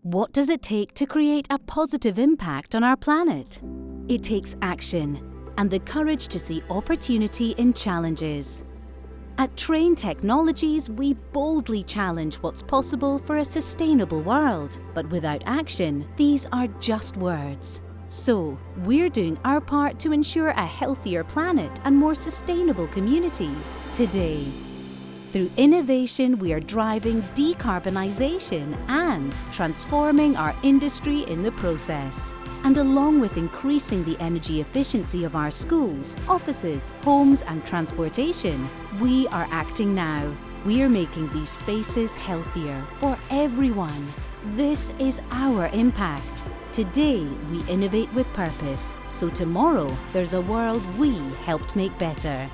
What does it take to create a positive impact on our planet? It takes action and the courage to see opportunity in challenges. At Trane Technologies, we boldly challenge what's possible for a sustainable world. But without action, these are just words. So, we're doing our part to ensure a healthier planet and more sustainable communities today. Through innovation, we are driving decarbonisation and transforming our industry in the process. And along with increasing the energy efficiency of our schools, offices, homes and transportation, we are acting now. We are making these spaces healthier for everyone. This is our impact. Today, we innovate with purpose, so tomorrow there's a world we helped make better.